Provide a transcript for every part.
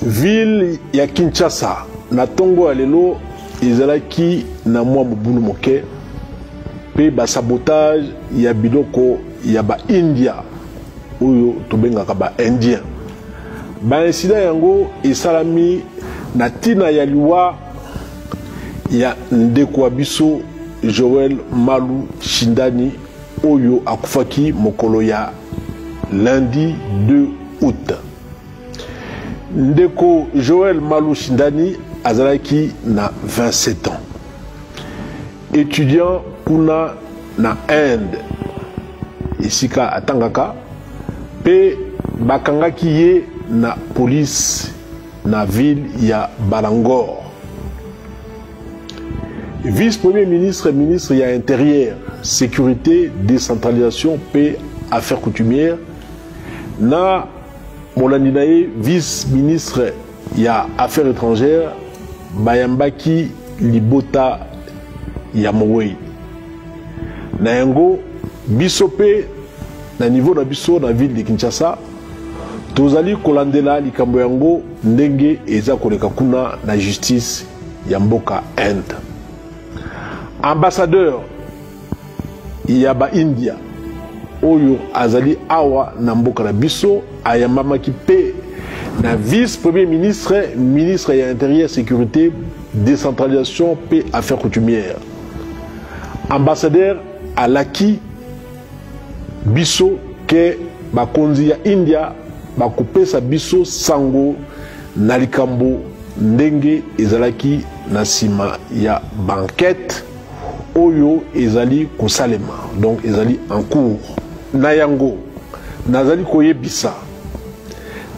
ville ya Kinshasa na tongo ya lelo ezalaki na mwa mobulu moke pe ba sabotage ya biloko ya ba India oyo tobengaka ba Indien. Ba incident yango esalami na tina ya liwa ya ndeko biso Joël Malou Shindani oyo akufaki mokolo ya lundi 2 août. Ndeko Joël Malou Shindani azalaki na 27 ans. Étudiant kuna na Inde. Isika atangaka pe bakangaki ye na police na ville ya Balangor. Vice-premier ministre, ministre ya intérieur, sécurité, décentralisation, paix, affaires coutumières. Na Molandinae, vice-ministre ya affaires étrangères, Bayambaki Libota Yamowei. Na yango, bisope, na niveau na biso, na ville de Kinshasa, tozali kolandela likambo yango ndenge eza koleka kuna na justice ya mboka Inde. Ambassadeur ya ba India oyo azali awa na mboka na biso ayambamaki pe na vice-premier ministre, ministre ya intérieur, sécurité, décentralisation, paix, affaires coutumières. Ambassadeur alaki biso ke bakonzi ya India bakopesa biso sango na likambo ndenge ezalaki na sima ya banquette oyo ezali kosalema, donc ezali en cours. Na yango nazali koyebisa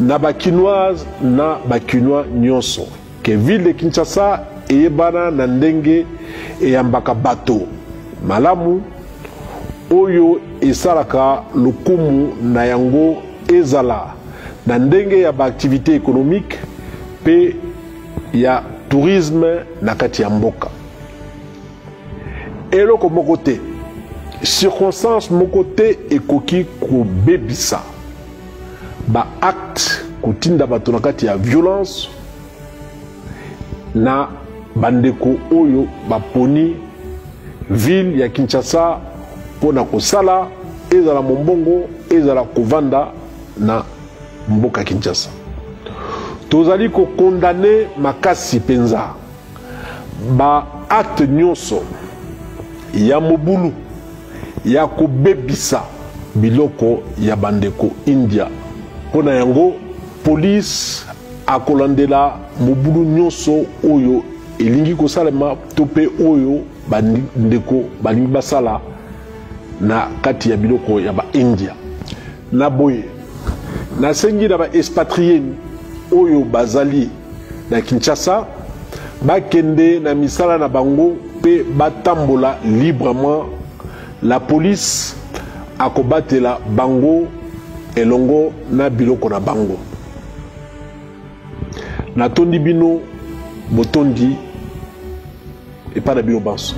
na bakinoise na bakinois nyonso ke ville de Kinshasa eyebana na ndenge eyambaka bato malamu oyo esalaka lokumu na yango ezala na ndenge ya ba activité économique pe ya tourisme na kati ya mboka. Eloko moko te, circonstance moko te ekoki kobebisa ba acte kotinda bato na kati ya violence na bandeko oyo baponi ville ya Kinshasa pona kosala ezala mombongo ezala kovanda na mboka Kinshasa. Tozali ko condamner makasi penza ba acte nyonso ya mobulu ya kobebisa biloko ya bandeko India. Pona yango police akolandela mobulu nyonso oyo elingi kosalema tope oyo bandeko balingi basala na kati ya biloko ya ba India. Na boye na sengi na ba expatrié oyo bazali na Kinshasa bakende na misala na bango pe batambola librement. La police akobatela bango elongo na biloko na bango. Na tondi bino botondi et pas na bino banso.